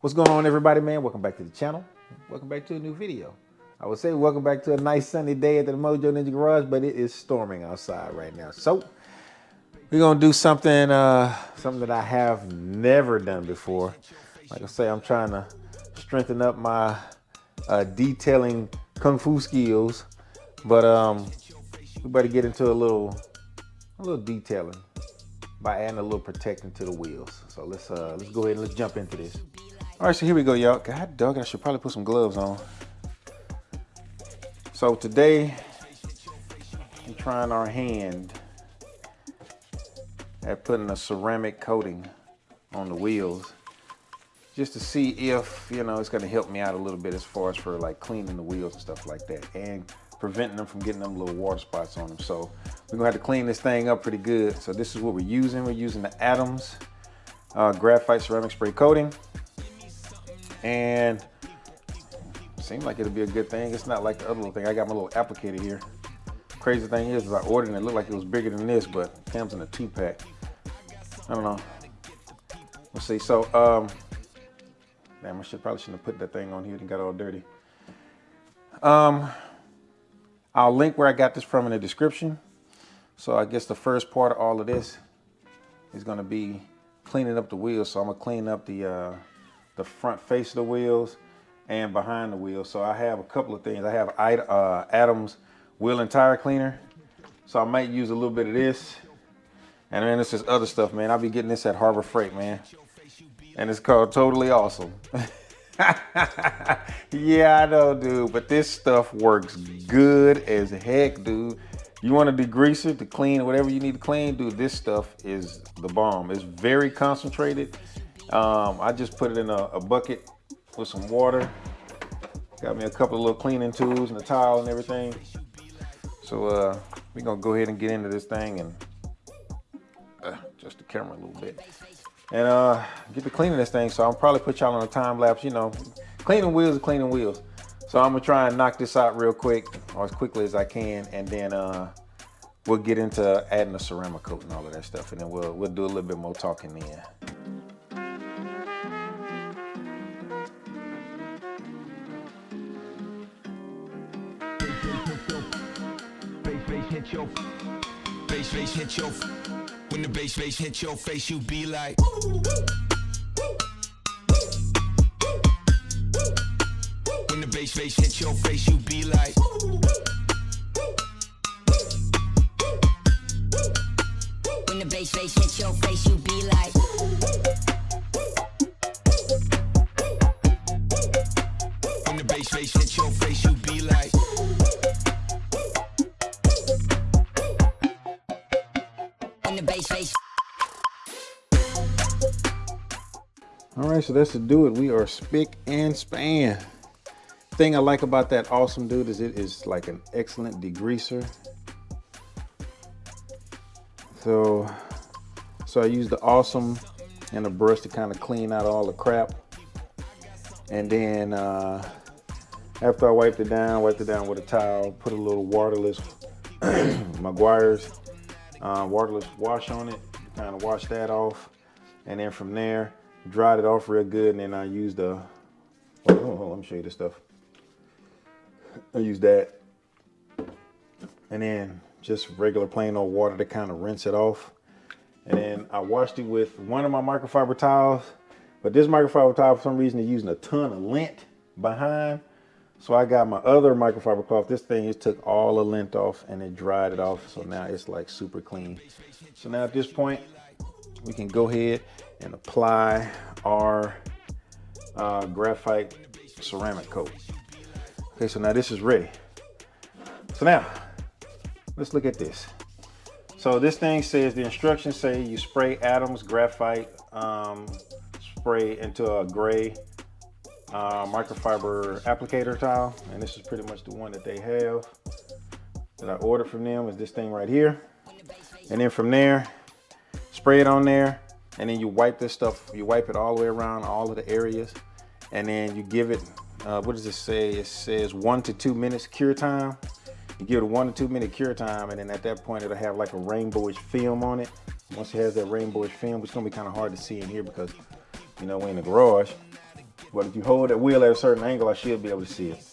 What's going on, everybody, man? Welcome back to the channel. Welcome back to a new video. I would say welcome back to a nice sunny day at the MoJo Ninja Garage, but it is storming outside right now. So we're gonna do something something that I have never done before. Like I say, I'm trying to strengthen up my detailing kung fu skills, but we better get into a little detailing by adding a little protecting to the wheels. So let's go ahead and let's jump into this. All right, so here we go, y'all. God dog, I should probably put some gloves on. So today, we're trying our hand at putting a ceramic coating on the wheels, just to see if, you know, it's gonna help me out a little bit as far as for like cleaning the wheels and stuff like that, and preventing them from getting them little water spots on them. So we're gonna have to clean this thing up pretty good. So this is what we're using. We're using the Adams graphite ceramic spray coating. And seems like it'll be a good thing. It's not like the other little thing. I got my little applicator here. Crazy thing is I ordered and it looked like it was bigger than this, but it comes in a 2-pack. I don't know. Let's see. So, damn, probably shouldn't have put that thing on here and got all dirty. I'll link where I got this from in the description. So I guess the first part of all of this is going to be cleaning up the wheels. So I'm gonna clean up the front face of the wheels and behind the wheels. So I have a couple of things. I have Adams wheel and tire cleaner. So I might use a little bit of this. And then this is other stuff, man. I'll be getting this at Harbor Freight, man. And it's called Totally Awesome. Yeah, I know, dude. But this stuff works good as heck, dude. You want a degreaser to clean whatever you need to clean, dude, this stuff is the bomb. It's very concentrated. I just put it in a bucket with some water. Got me a couple of little cleaning tools and a towel and everything. So we're gonna go ahead and get into this thing and adjust the camera a little bit and get to cleaning this thing. So I'll probably put y'all on a time lapse. You know, cleaning wheels is cleaning wheels. So I'm gonna try and knock this out real quick, or as quickly as I can, and then we'll get into adding the ceramic coat and all of that stuff, and then we'll do a little bit more talking then. Bass hit your when the bass hit your face, you be like. When the bass hit your face, you be like. When the bass hit your face, you be like. When the bass hit your face, you be like. All right, so that's to do it. We are spick and span. Thing I like about that Awesome, dude, is it is like an excellent degreaser. So I use the Awesome and a brush to kind of clean out all the crap. And then after I wiped it down with a towel, put a little waterless Meguiar's waterless wash on it, kind of wash that off, and then from there dried it off real good, and then I used the let me show you this stuff. I used that, and then just regular plain old water to kind of rinse it off, and then I washed it with one of my microfiber towels, but this microfiber towel for some reason is using a ton of lint behind. So I got my other microfiber cloth. This thing just took all the lint off and it dried it off. So now it's like super clean. So now at this point, we can go ahead and apply our graphite ceramic coat. Okay, so now this is ready. So now, let's look at this. So this thing says, the instructions say you spray Adams graphite spray into a gray microfiber applicator towel, and this is pretty much the one that they have that I ordered from them, is this thing right here. And then from there, spray it on there, and then you wipe this stuff, you wipe it all the way around all of the areas, and then you give it what does it say? It says 1 to 2 minutes cure time. You give it a 1 to 2 minute cure time, and then at that point it'll have like a rainbowish film on it. Once it has that rainbowish film, it's gonna be kind of hard to see in here because, you know, we're in the garage. But if you hold that wheel at a certain angle, I should be able to see it.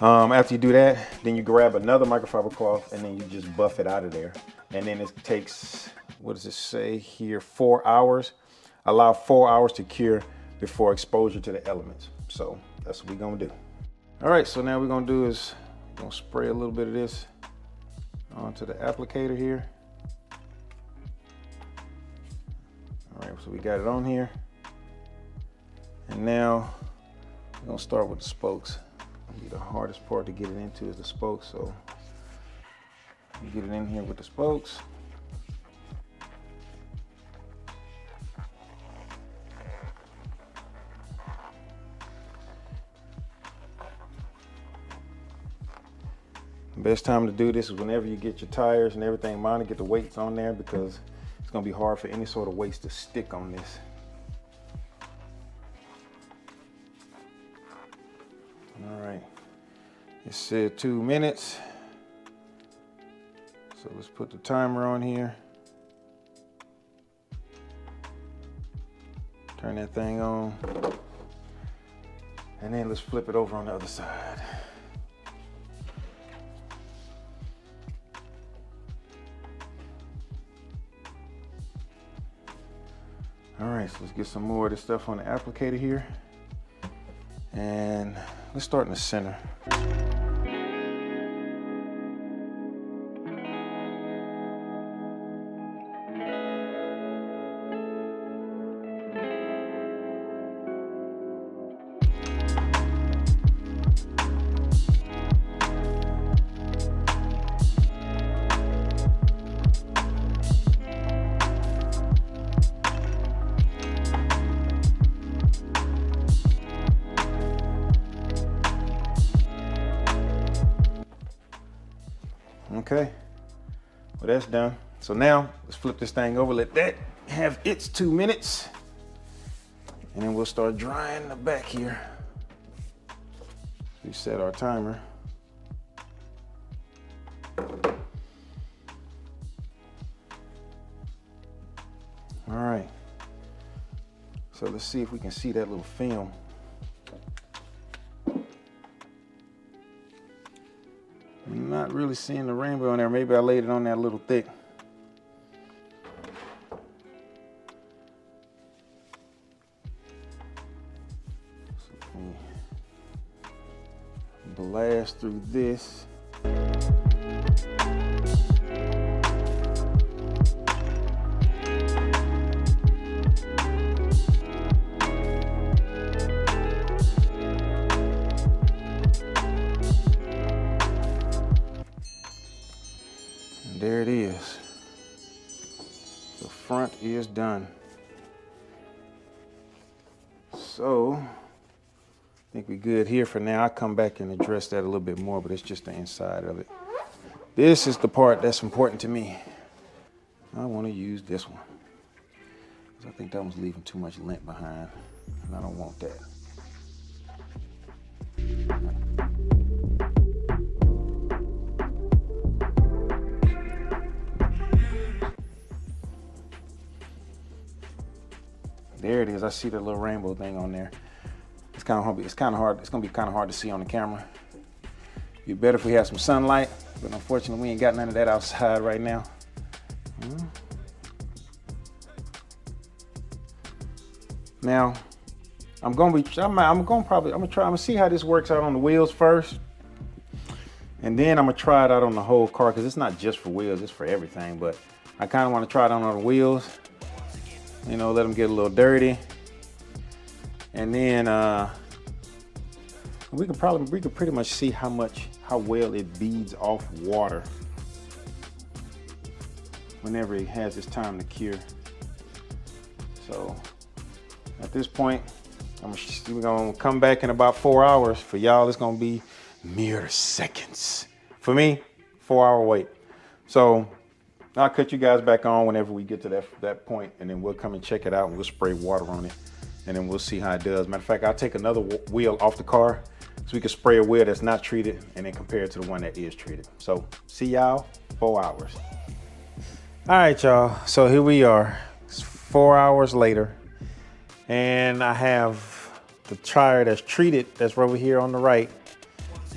After you do that, then you grab another microfiber cloth and then you just buff it out of there. And then it takes, what does it say here, 4 hours. Allow 4 hours to cure before exposure to the elements. So that's what we're gonna do. All right, so now we're gonna do is, we're gonna spray a little bit of this onto the applicator here. All right, so we got it on here. And now we're gonna start with the spokes. The hardest part to get it into is the spokes, so you get it in here with the spokes. The best time to do this is whenever you get your tires and everything mounted, get the weights on there, because it's gonna be hard for any sort of weights to stick on this. All right, it said 2 minutes. So let's put the timer on here. Turn that thing on. And then let's flip it over on the other side. All right, so let's get some more of this stuff on the applicator here. And let's start in the center. Okay, well that's done. So now let's flip this thing over, let that have its 2 minutes. And then we'll start drying the back here. We set our timer. All right, so let's see if we can see that little film. I'm not really seeing the rainbow on there. Maybe I laid it on there a little thick. So let me blast through this. There it is. The front is done. So I think we're good here for now. I'll come back and address that a little bit more, but it's just the inside of it. This is the part that's important to me. I want to use this one, because I think that one's leaving too much lint behind, and I don't want that. There it is. I see the little rainbow thing on there. It's kind of hard. It's gonna be kind of hard to see on the camera. It'd be better if we had some sunlight, but unfortunately we ain't got none of that outside right now. Now, I'm gonna see how this works out on the wheels first, and then I'm gonna try it out on the whole car, because it's not just for wheels, it's for everything. But I kind of want to try it on the wheels. You know, let them get a little dirty, and then we could pretty much see how well it beads off water whenever it has its time to cure. So at this point, we're gonna come back in about 4 hours. For y'all, it's gonna be mere seconds. For me, 4 hour wait. So I'll cut you guys back on whenever we get to that point, and then we'll come and check it out, and we'll spray water on it, and then we'll see how it does. Matter of fact, I'll take another wheel off the car so we can spray a wheel that's not treated and then compare it to the one that is treated. So see y'all 4 hours. All right, y'all. So here we are. It's 4 hours later, and I have the tire that's treated, that's over here on the right,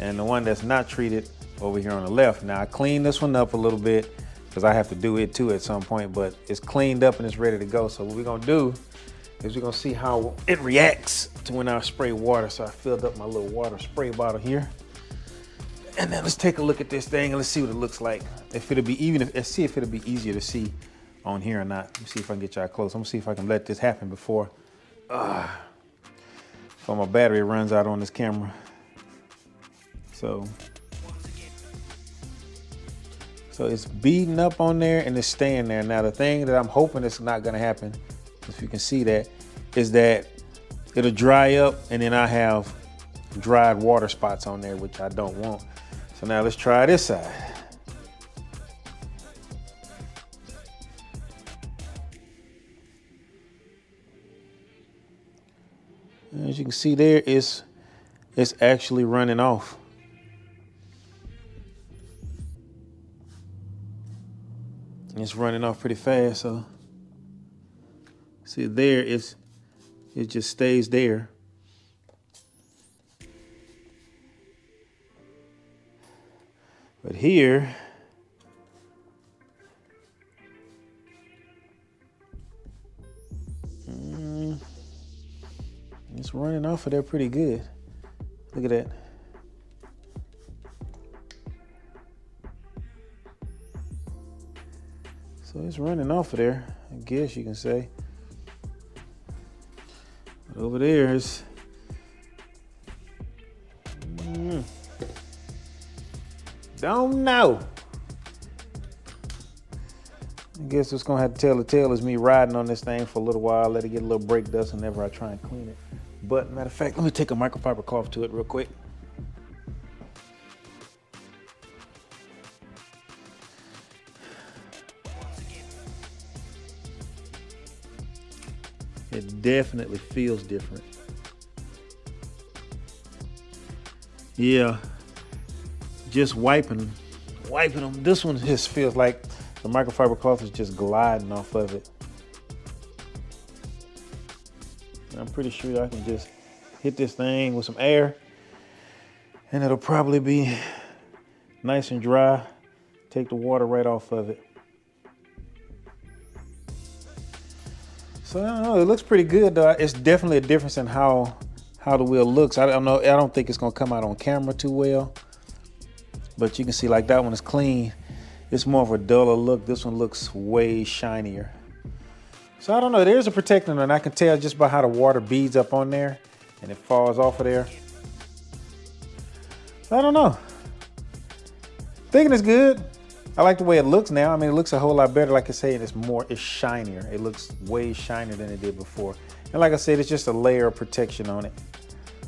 and the one that's not treated over here on the left. Now I cleaned this one up a little bit because I have to do it too at some point, but it's cleaned up and it's ready to go. So what we're gonna do is we're gonna see how it reacts to when I spray water. So I filled up my little water spray bottle here. And then let's take a look at this thing and let's see what it looks like. If it'll be, let's see if it'll be easier to see on here or not. Let me see if I can get y'all close. I'm gonna see if I can let this happen before my battery runs out on this camera. So it's beating up on there and it's staying there. Now the thing that I'm hoping is not gonna happen, if you can see that, is that it'll dry up and then I have dried water spots on there, which I don't want. So now let's try this side. As you can see there, it's actually running off. It's running off pretty fast, so see there, it just stays there. But here, it's running off of there pretty good. Look at that. So it's running off of there, I guess you can say. But over there is, don't know. I guess it's gonna have to tell the tale is me riding on this thing for a little while, let it get a little brake dust whenever I try and clean it. But matter of fact, let me take a microfiber cloth to it real quick. It definitely feels different. Yeah, just wiping them. This one just feels like the microfiber cloth is just gliding off of it. And I'm pretty sure I can just hit this thing with some air and it'll probably be nice and dry. Take the water right off of it. So I don't know, it looks pretty good though. It's definitely a difference in how the wheel looks. I don't know, I don't think it's gonna come out on camera too well. But you can see like that one is clean. It's more of a duller look. This one looks way shinier. So I don't know, there's a protectant and I can tell just by how the water beads up on there and it falls off of there. So I don't know. Thinking it's good. I like the way it looks now. I mean, it looks a whole lot better. Like I say, it's shinier. It looks way shinier than it did before. And like I said, it's just a layer of protection on it.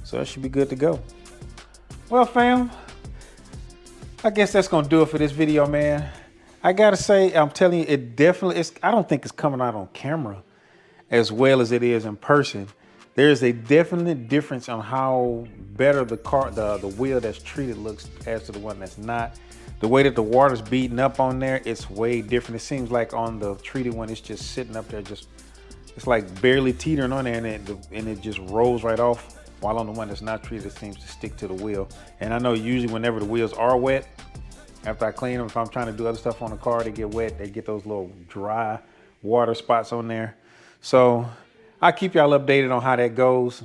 So it should be good to go. Well, fam, I guess that's gonna do it for this video, man. I gotta say, I'm telling you, it definitely is. I don't think it's coming out on camera as well as it is in person. There is a definite difference on how better the wheel that's treated looks as to the one that's not. The way that the water's beating up on there, it's way different. It seems like on the treated one, it's just sitting up there, it's like barely teetering on there, and it just rolls right off. While on the one that's not treated, it seems to stick to the wheel. And I know usually whenever the wheels are wet, after I clean them, if I'm trying to do other stuff on the car, they get wet, they get those little dry water spots on there. So I'll keep y'all updated on how that goes.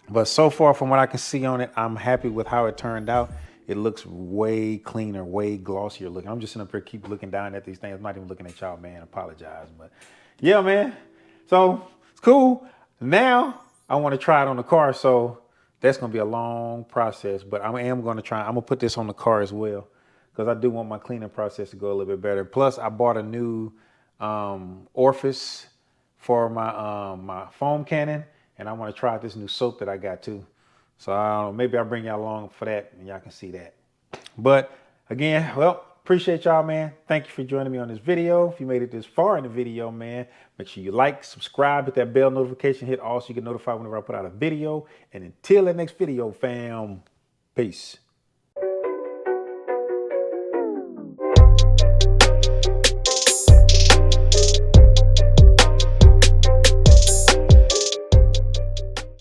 But so far from what I can see on it, I'm happy with how it turned out. It looks way cleaner, way glossier looking. I'm just sitting up here, keep looking down at these things. I'm not even looking at y'all, man. I apologize. But yeah, man. So it's cool. Now I want to try it on the car. So that's going to be a long process. But I am going to try. I'm going to put this on the car as well, because I do want my cleaning process to go a little bit better. Plus, I bought a new orifice for my foam cannon, and I want to try out this new soap that I got too. So I don't know, maybe I'll bring y'all along for that and y'all can see that. But again, well, appreciate y'all, man. Thank you for joining me on this video. If you made it this far in the video, man, make sure you like, subscribe, hit that bell notification, hit all so you get notified whenever I put out a video. And until the next video, fam, peace.